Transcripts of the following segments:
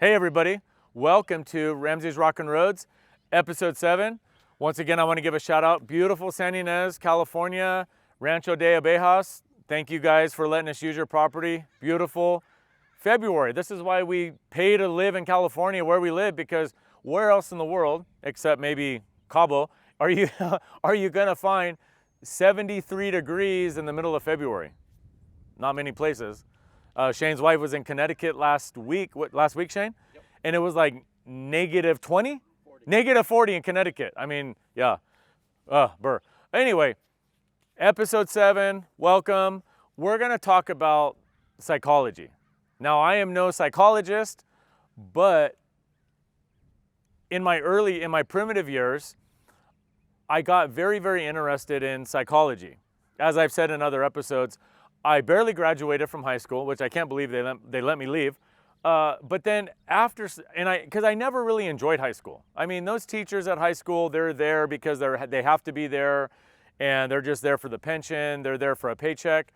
Hey everybody, welcome to Ramsey's Rockin' Roads, episode 7. Once again, I want to give a shout out. Beautiful Santa Ynez, California, Rancho De Abejas. Thank you guys for letting us use your property. Beautiful. February, this is why we pay to live in California where we live, because where else in the world, except maybe Cabo, are you gonna find 73 degrees in the middle of February? Not many places. Shane's wife was in Connecticut last week, Shane? Yep. And it was like negative 20? 40. Negative 40 in Connecticut. I mean, yeah. Burr. Anyway, episode 7, welcome. We're gonna talk about psychology. Now, I am no psychologist, but in my primitive years, I got very, very interested in psychology. As I've said in other episodes, I barely graduated from high school, which I can't believe they let me leave. But then because I never really enjoyed high school. I mean, those teachers at high school, they're there because they have to be there, and they're just there for the pension. They're there for a paycheck.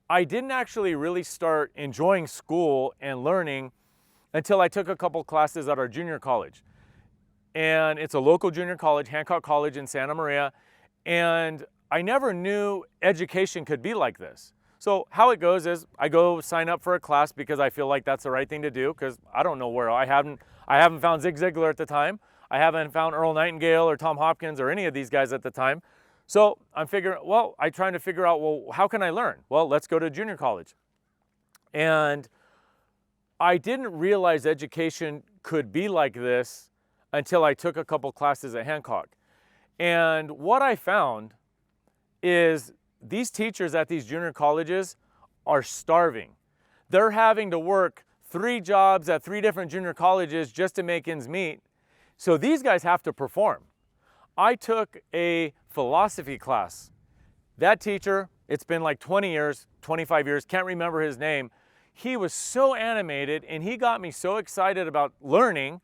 I didn't actually really start enjoying school and learning until I took a couple classes at our junior college. And it's a local junior college, Hancock College in Santa Maria. And I never knew education could be like this. So how it goes is I go sign up for a class because I feel like that's the right thing to do, because I don't know where. I haven't found Zig Ziglar at the time. I haven't found Earl Nightingale or Tom Hopkins or any of these guys at the time. So I'm trying to figure out, well, how can I learn? Well, let's go to junior college. And I didn't realize education could be like this until I took a couple classes at Hancock. And what I found is these teachers at these junior colleges are starving. They're having to work 3 jobs at 3 different junior colleges just to make ends meet. So these guys have to perform. I took a philosophy class. That teacher, it's been like 20 years, 25 years, can't remember his name. He was so animated and he got me so excited about learning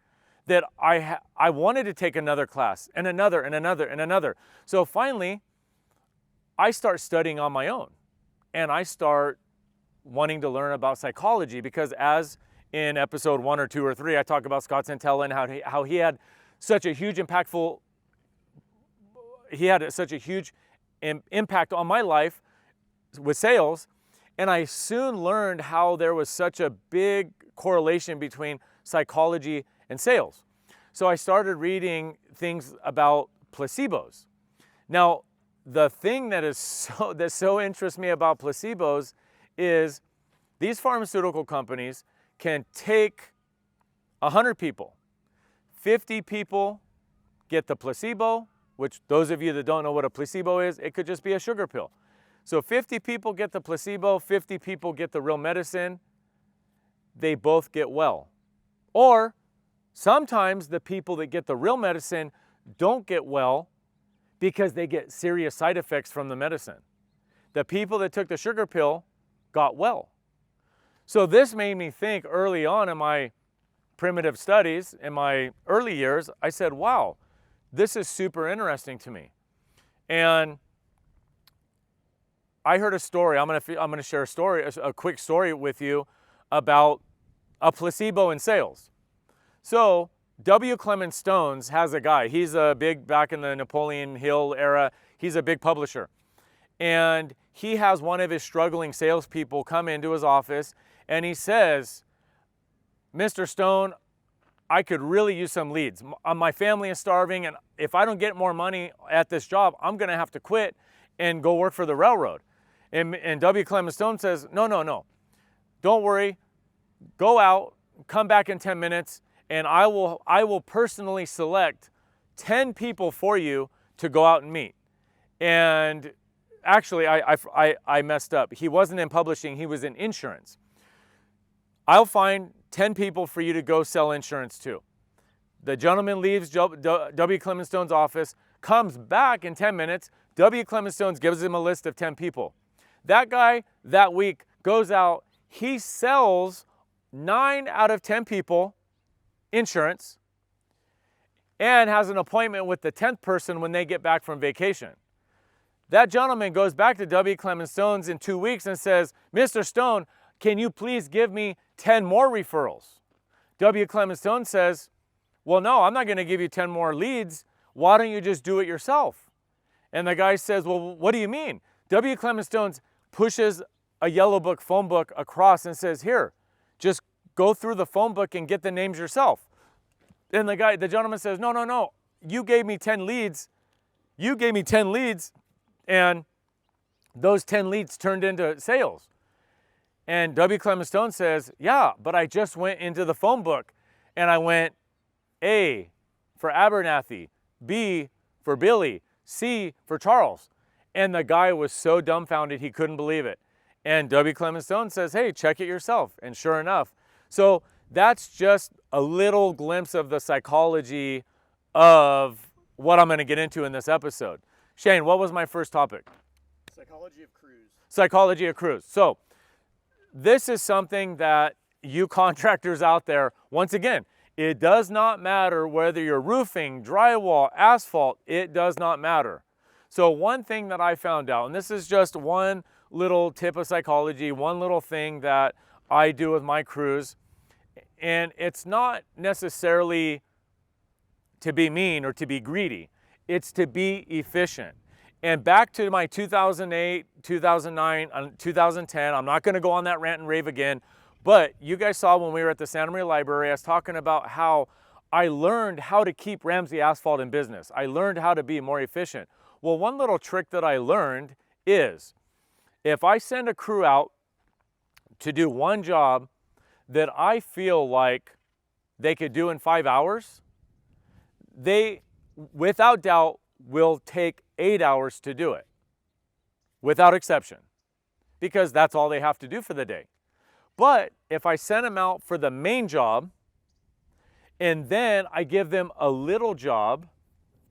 that I wanted to take another class and another and another and another. So finally, I start studying on my own, and I start wanting to learn about psychology, because as in episode 1 or 2 or 3, I talk about Scott Santella and how he had such a huge impact on my life with sales, and I soon learned how there was such a big correlation between psychology and sales. So I started reading things about placebos. Now, the thing that so interests me about placebos is these pharmaceutical companies can take 100 people, 50 people get the placebo, which those of you that don't know what a placebo is, it could just be a sugar pill. So 50 people get the placebo, 50 people get the real medicine, they both get well. Or sometimes the people that get the real medicine don't get well because they get serious side effects from the medicine. The people that took the sugar pill got well. So this made me think early on in my primitive studies, in my early years, I said, wow, this is super interesting to me. And I heard a story. I'm gonna share a quick story with you about a placebo in sales. So W. Clement Stones has a guy. He's back in the Napoleon Hill era, he's a big publisher. And he has one of his struggling salespeople come into his office and he says, Mr. Stone, I could really use some leads. My family is starving, and if I don't get more money at this job, I'm gonna have to quit and go work for the railroad. And W. Clement Stone says, no, don't worry, go out, come back in 10 minutes, and I will personally select 10 people for you to go out and meet. And actually, I messed up. He wasn't in publishing, he was in insurance. I'll find 10 people for you to go sell insurance to. The gentleman leaves W. Clement Stone's office, comes back in 10 minutes, W. Clement Stone's gives him a list of 10 people. That guy, that week, goes out, he sells 9 out of 10 people insurance, and has an appointment with the 10th person when they get back from vacation. That gentleman goes back to W. Clement Stone's in 2 weeks and says, Mr. Stone, can you please give me 10 more referrals? W. Clement Stone says, well, no, I'm not going to give you 10 more leads. Why don't you just do it yourself? And the guy says, well, what do you mean? W. Clement Stone pushes a yellow book phone book across and says, here, just go through the phone book and get the names yourself. And the gentleman says, no, no, no. You gave me 10 leads. You gave me 10 leads, and those 10 leads turned into sales. And W. Clement Stone says, yeah, but I just went into the phone book and I went A for Abernathy, B for Billy, C for Charles. And the guy was so dumbfounded he couldn't believe it. And W. Clement Stone says, hey, check it yourself. And sure enough. So that's just a little glimpse of the psychology of what I'm going to get into in this episode. Shane, what was my first topic? Psychology of crews. Psychology of crews. So this is something that you contractors out there, once again, it does not matter whether you're roofing, drywall, asphalt, it does not matter. So one thing that I found out, and this is just one little tip of psychology, one little thing that I do with my crews, and it's not necessarily to be mean or to be greedy, it's to be efficient. And back to my 2008, 2009, 2010, I'm not going to go on that rant and rave again, but you guys saw when we were at the Santa Maria Library, I was talking about how I learned how to keep Ramsey Asphalt in business. I learned how to be more efficient. Well, one little trick that I learned is if I send a crew out to do one job that I feel like they could do in 5 hours, they, without doubt, will take 8 hours to do it, without exception, because that's all they have to do for the day. But if I send them out for the main job, and then I give them a little job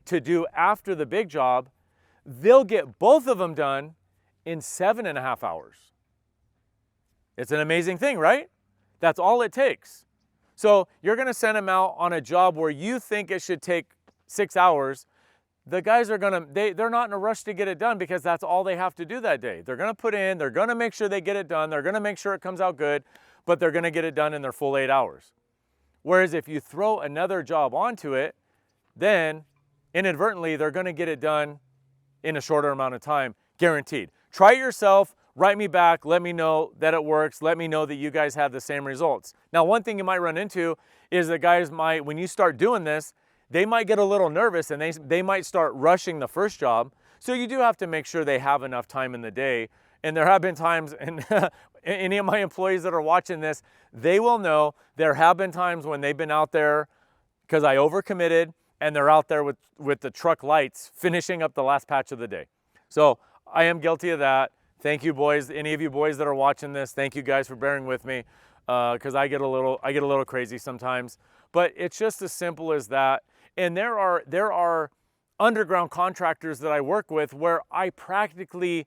to do after the big job, they'll get both of them done in 7.5 hours. It's an amazing thing, right? That's all it takes. So you're going to send them out on a job where you think it should take 6 hours. The guys are they're not in a rush to get it done because that's all they have to do that day. They're going to put in, they're going to make sure they get it done, they're going to make sure it comes out good, but they're going to get it done in their full 8 hours. Whereas if you throw another job onto it, then inadvertently they're going to get it done in a shorter amount of time, guaranteed. Try it yourself, write me back, let me know that it works, let me know that you guys have the same results. Now, one thing you might run into is that guys might, when you start doing this, they might get a little nervous and they might start rushing the first job. So you do have to make sure they have enough time in the day. And there have been times, and any of my employees that are watching this, they will know there have been times when they've been out there because I overcommitted and they're out there with the truck lights finishing up the last patch of the day. So I am guilty of that. Thank you, boys. Any of you boys that are watching this, thank you guys for bearing with me because I get a little crazy sometimes. But it's just as simple as that. And there are underground contractors that I work with where I practically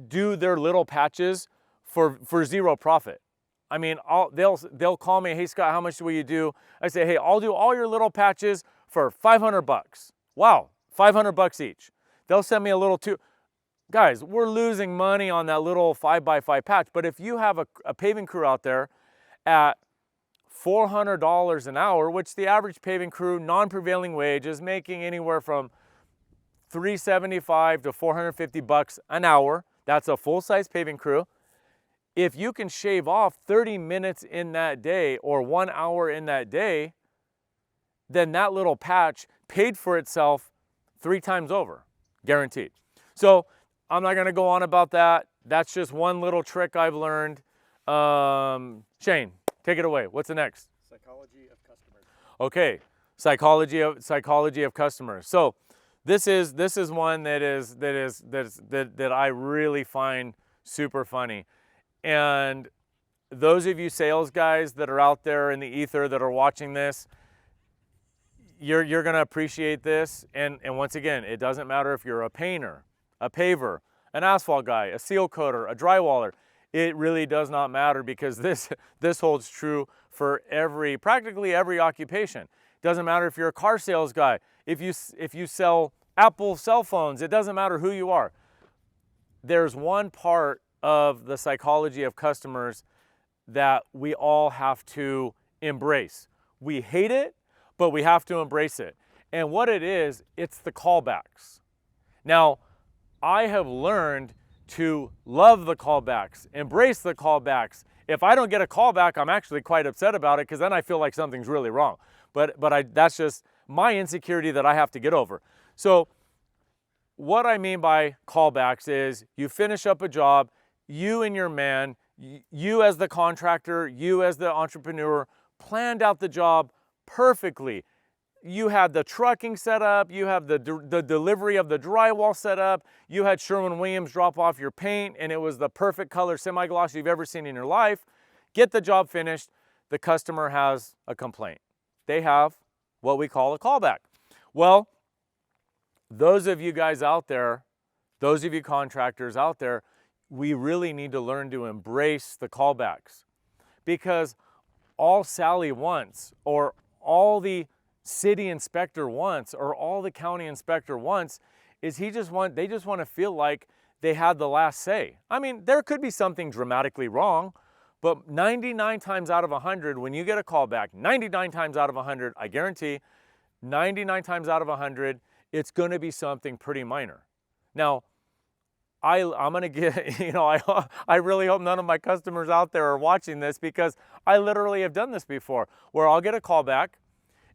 do their little patches for zero profit. I mean, they'll call me, hey Scott, how much will you do? I say, hey, I'll do all your little patches for $500. Wow, $500 each. They'll send me a little too. Guys, we're losing money on that little 5x5 patch. But if you have a paving crew out there at $400 an hour, which the average paving crew non-prevailing wage is making anywhere from $375 to $450 an hour. That's a full-size paving crew. If you can shave off 30 minutes in that day or 1 hour in that day, then that little patch paid for itself 3 times over, guaranteed. So I'm not going to go on about that. That's just one little trick I've learned. Shane, take it away. What's the next? Psychology of customers. Okay, psychology of customers. So this is one that I really find super funny. And those of you sales guys that are out there in the ether that are watching this, you're going to appreciate this. And once again, it doesn't matter if you're a painter, a paver, an asphalt guy, a seal coater, a drywaller. It really does not matter because this holds true for practically every occupation. It doesn't matter if you're a car sales guy, if you sell Apple cell phones, it doesn't matter who you are. There's one part of the psychology of customers that we all have to embrace. We hate it, but we have to embrace it. And what it is, it's the callbacks. Now, I have learned to love the callbacks, embrace the callbacks. If I don't get a callback, I'm actually quite upset about it because then I feel like something's really wrong. But that's just my insecurity that I have to get over. So what I mean by callbacks is you finish up a job, you and your man, you as the contractor, you as the entrepreneur, planned out the job perfectly. You had the trucking set up, you have the delivery of the drywall set up, you had Sherwin-Williams drop off your paint, and it was the perfect color semi-gloss you've ever seen in your life. Get the job finished, the customer has a complaint. They have what we call a callback. Well, those of you guys out there, those of you contractors out there, we really need to learn to embrace the callbacks, because all Sally wants, or all the city inspector wants, or all the county inspector wants, is they just want to feel like they had the last say. I mean, there could be something dramatically wrong, but 99 times out of 100, when you get a callback, 99 times out of 100, I guarantee, 99 times out of 100, it's going to be something pretty minor. Now, I'm going to get, I really hope none of my customers out there are watching this, because I literally have done this before, where I'll get a callback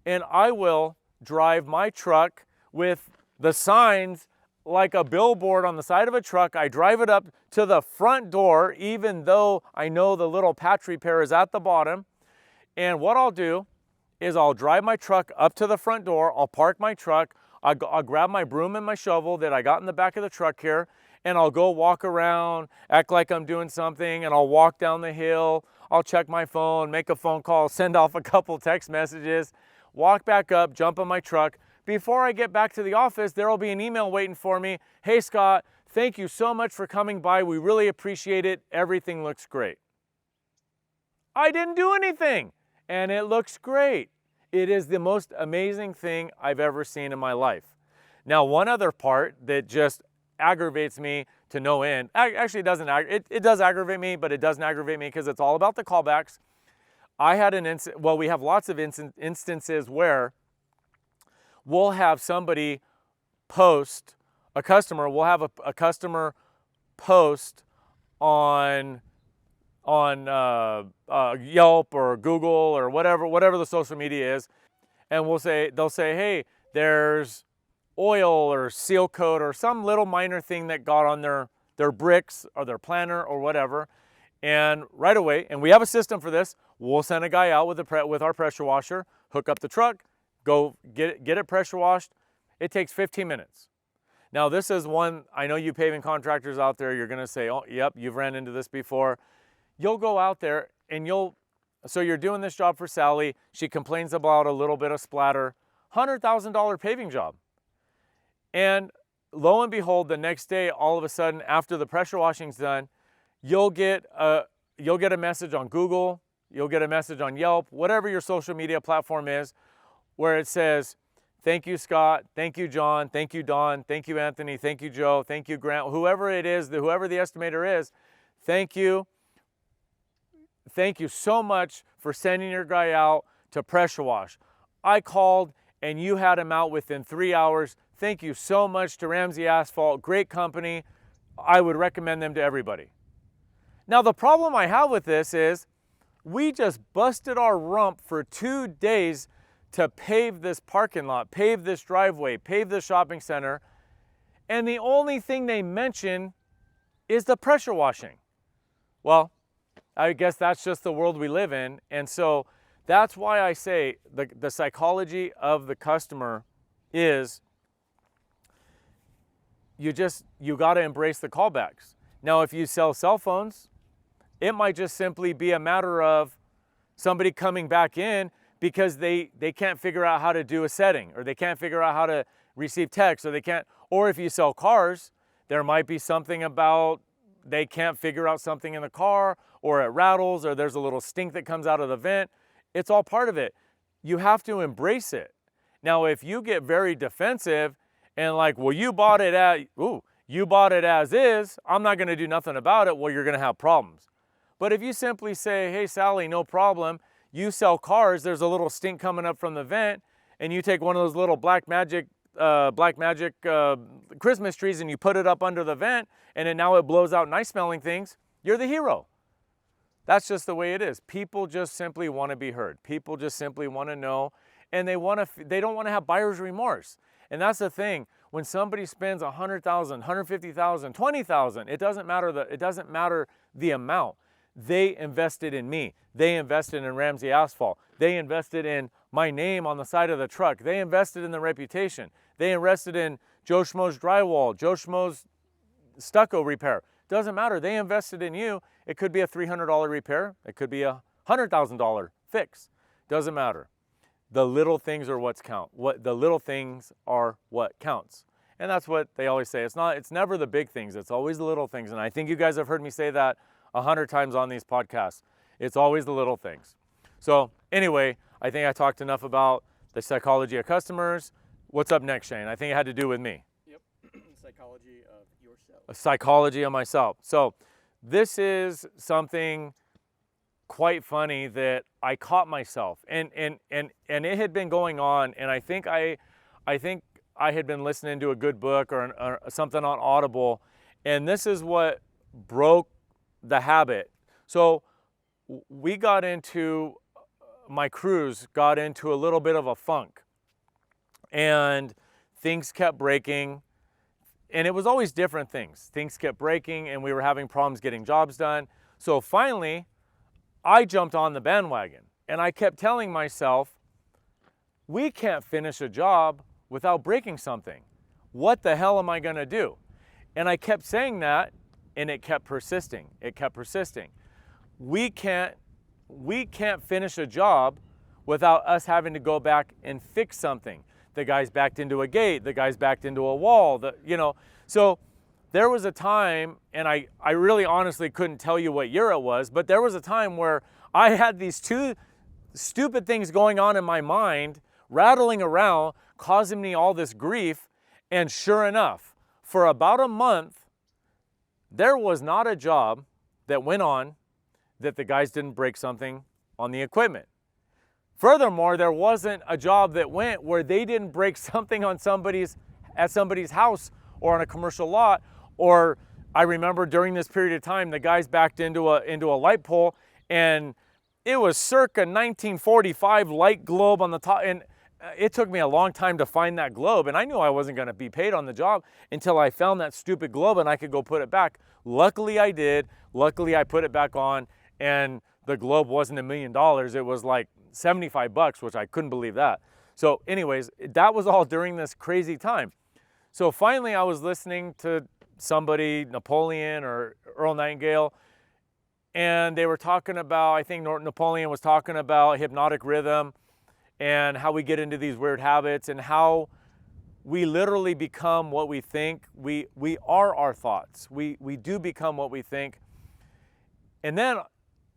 and I will drive my truck with the signs like a billboard on the side of a truck. I drive it up to the front door, even though I know the little patch repair is at the bottom. And what I'll do is I'll drive my truck up to the front door, I'll park my truck, I'll grab my broom and my shovel that I got in the back of the truck here, and I'll go walk around, act like I'm doing something, and I'll walk down the hill, I'll check my phone, make a phone call, send off a couple text messages, walk back up, jump in my truck. Before I get back to the office, there will be an email waiting for me. Hey Scott, thank you so much for coming by. We really appreciate it. Everything looks great. I didn't do anything, and it looks great. It is the most amazing thing I've ever seen in my life. Now, one other part that just aggravates me to no end, actually it does aggravate me, but it doesn't aggravate me because it's all about the callbacks. I had we have lots of instances where we'll have somebody post, a customer will have a customer post on Yelp or Google or whatever the social media is, and they'll say, hey, there's oil or seal coat or some little minor thing that got on their bricks or their planter or whatever. And right away, and we have a system for this, we'll send a guy out with our pressure washer, hook up the truck, go get it pressure washed. It takes 15 minutes. Now this is one, I know you paving contractors out there, you're gonna say, oh, yep, you've ran into this before. You'll go out there and so you're doing this job for Sally, she complains about a little bit of splatter, $100,000 paving job. And lo and behold, the next day, all of a sudden, after the pressure washing's done, you'll get a message on Google, you'll get a message on Yelp, whatever your social media platform is, where it says, thank you, Scott, thank you, John, thank you, Don, thank you, Anthony, thank you, Joe, thank you, Grant, whoever it is, whoever the estimator is, thank you. Thank you so much for sending your guy out to pressure wash. I called and you had him out within 3 hours. Thank you so much to Ramsey Asphalt, great company. I would recommend them to everybody. Now the problem I have with this is we just busted our rump for 2 days to pave this parking lot, pave this driveway, pave this shopping center, and the only thing they mention is the pressure washing. Well, I guess that's just the world we live in, and so that's why I say the psychology of the customer is you got to embrace the callbacks. Now, if you sell cell phones, it might just simply be a matter of somebody coming back in because they can't figure out how to do a setting, or they can't figure out how to receive text, or if you sell cars, there might be something about they can't figure out something in the car, or it rattles, or there's a little stink that comes out of the vent. It's all part of it. You have to embrace it. Now, if you get very defensive and like, well, you bought it as is, I'm not gonna do nothing about it, well, you're gonna have problems. But if you simply say, hey, Sally, no problem, You sell cars, there's a little stink coming up from the vent, and you take one of those little black magic Christmas trees and you put it up under the vent, and then now it blows out nice smelling things. You're the hero. That's just the way it is. People just simply want to be heard. People just simply want to know, and they don't want to have buyer's remorse. And that's the thing. When somebody spends $100,000, $150,000, $20,000, it doesn't matter the amount. They invested in me. They invested in Ramsey Asphalt. They invested in my name on the side of the truck. They invested in the reputation. They invested in Joe Schmo's drywall, Joe Schmo's stucco repair. Doesn't matter. They invested in you. It could be a $300 repair. It could be a $100,000 fix. Doesn't matter. The little things are what's count. The little things are what counts. And that's what they always say. It's never the big things. It's always the little things. And I think you guys have heard me say that 100 times on these podcasts. It's always the little things. So anyway, I think I talked enough about the psychology of customers. What's up next, Shane? I think it had to do with me. Yep. Psychology of yourself. A psychology of myself. So this is something quite funny that I caught myself, and it had been going on, and I think I had been listening to a good book or something on Audible, and this is what broke the habit. So we got into, my crews got into a little bit of a funk, and things kept breaking, and it was always different things. Things kept breaking, and we were having problems getting jobs done. So finally, I jumped on the bandwagon, and I kept telling myself, we can't finish a job without breaking something. What the hell am I going to do? And I kept saying that, and it kept persisting. It kept persisting. We can't finish a job without us having to go back and fix something. The guy's backed into a gate. The guy's backed into a wall. So there was a time, and I really honestly couldn't tell you what year it was, but there was a time where I had these two stupid things going on in my mind, rattling around, causing me all this grief. And sure enough, for about a month, there was not a job that went on that the guys didn't break something on the equipment. Furthermore, there wasn't a job that went where they didn't break something at somebody's house or on a commercial lot. Or I remember during this period of time, the guys backed into a light pole, and it was circa 1945 light globe on the top. And it took me a long time to find that globe, and I knew I wasn't going to be paid on the job until I found that stupid globe and I could go put it back. Luckily I did. Luckily I put it back on, and the globe wasn't $1 million. It was like $75, which I couldn't believe that. So anyways, that was all during this crazy time. So finally I was listening to somebody, Napoleon or Earl Nightingale, and they were talking about, I think Napoleon was talking about hypnotic rhythm and how we get into these weird habits and how we literally become what we think. We are our thoughts. We do become what we think. And then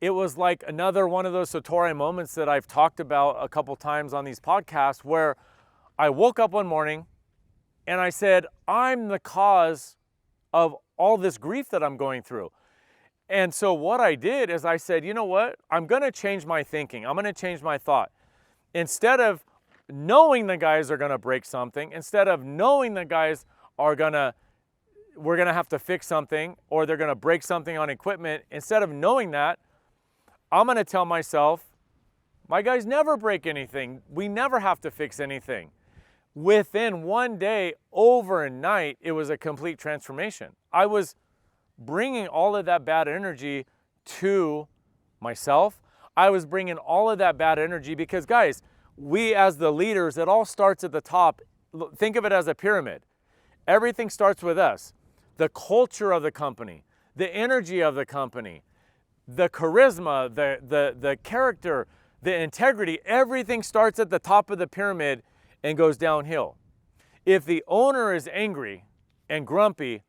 it was like another one of those Satori moments that I've talked about a couple times on these podcasts, where I woke up one morning and I said, I'm the cause of all this grief that I'm going through. And so what I did is I said, you know what? I'm going to change my thinking. I'm going to change my thought. Instead of knowing the guys are going to break something, instead of knowing the guys we're going to have to fix something, or they're going to break something on equipment, instead of knowing that, I'm going to tell myself, my guys never break anything. We never have to fix anything. Within one day, overnight, it was a complete transformation. I was bringing all of that bad energy to myself. I was bringing all of that bad energy because, guys, we as the leaders, it all starts at the top. Think of it as a pyramid. Everything starts with us. The culture of the company, the energy of the company, the charisma, the character, the integrity, everything starts at the top of the pyramid and goes downhill. If the owner is angry and grumpy,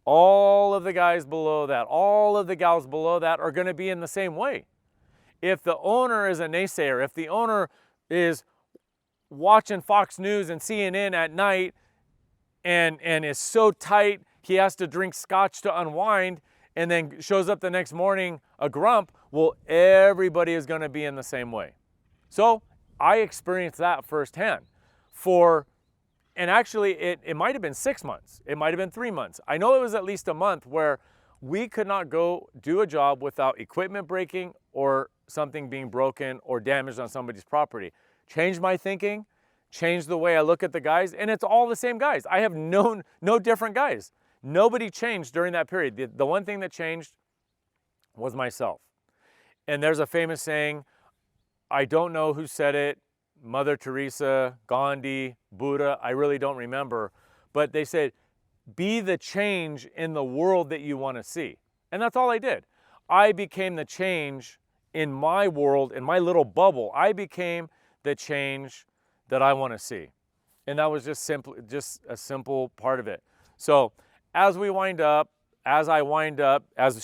all of the guys below that, all of the gals below that are going to be in the same way. If the owner is a naysayer, if the owner is watching Fox News and CNN at night and is so tight he has to drink scotch to unwind, and then shows up the next morning a grump, well, everybody is going to be in the same way. So I experienced that firsthand and actually it might have been 6 months. It might have been 3 months. I know it was at least a month where we could not go do a job without equipment breaking or something being broken or damaged on somebody's property. Changed my thinking, changed the way I look at the guys, and it's all the same guys. I have known no different guys. Nobody changed during that period. The one thing that changed was myself. And there's a famous saying, I don't know who said it, Mother Teresa, Gandhi, Buddha, I really don't remember, but they said, be the change in the world that you want to see. And that's all I did. I became the change in my world, in my little bubble. I became the change that I want to see. And that was just a simple part of it. So as we wind up, as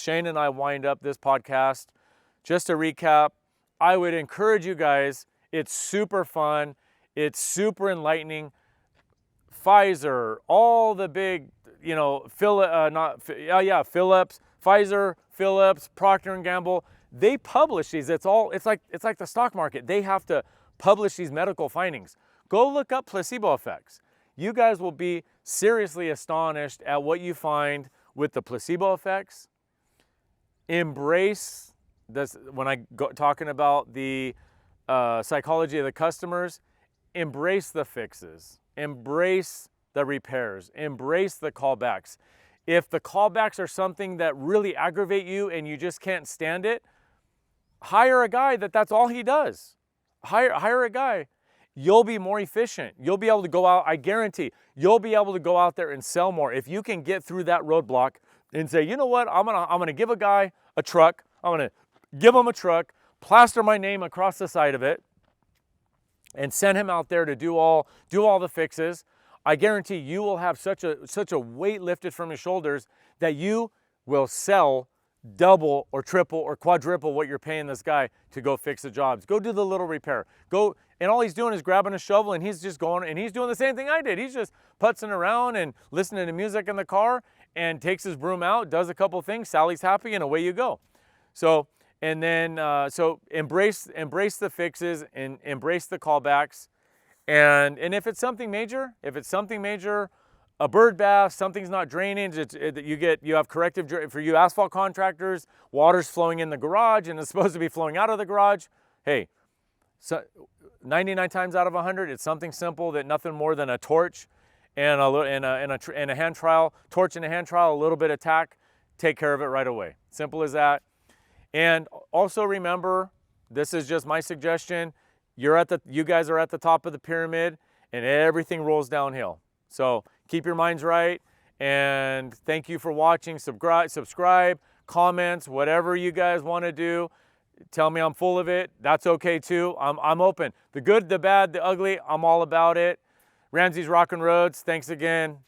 Shane and I wind up this podcast, just to recap, I would encourage you guys, it's super fun, it's super enlightening. Pfizer, all the big, Philips, Pfizer, Philips, Procter & Gamble, they publish these. It's like the stock market. They have to publish these medical findings. Go look up placebo effects. You guys will be seriously astonished at what you find with the placebo effects. Embrace this. When I go talking about the psychology of the customers, embrace the fixes. Embrace the repairs, embrace the callbacks. If the callbacks are something that really aggravate you and you just can't stand it, hire a guy that's all he does. Hire a guy. You'll be more efficient. You'll be able to go out, I guarantee, you'll be able to go out there and sell more. If you can get through that roadblock and say, you know what, I'm gonna give a guy a truck, I'm gonna give him a truck, plaster my name across the side of it, and send him out there to do all the fixes, I guarantee you will have such a weight lifted from your shoulders that you will sell double or triple or quadruple what you're paying this guy to go fix the jobs. Go do the little repair. Go, and all he's doing is grabbing a shovel and he's just going and he's doing the same thing I did. He's just putzing around and listening to music in the car and takes his broom out, does a couple things, Sally's happy, and away you go. So, and then, so embrace the fixes and embrace the callbacks. And if it's something major, a bird bath, something's not draining, you have corrective for you asphalt contractors, water's flowing in the garage and it's supposed to be flowing out of the garage. Hey, so 99 times out of 100, it's something simple that nothing more than a torch and a hand trowel, torch and a hand trowel, a little bit of tack, take care of it right away. Simple as that. And also remember, this is just my suggestion, you guys are at the top of the pyramid and everything rolls downhill. So keep your minds right, and thank you for watching. Subscribe, comments, whatever you guys want to do. Tell me I'm full of it. That's okay too. I'm open. The good, the bad, the ugly, I'm all about it. Ramsey's Rockin' Roads, thanks again.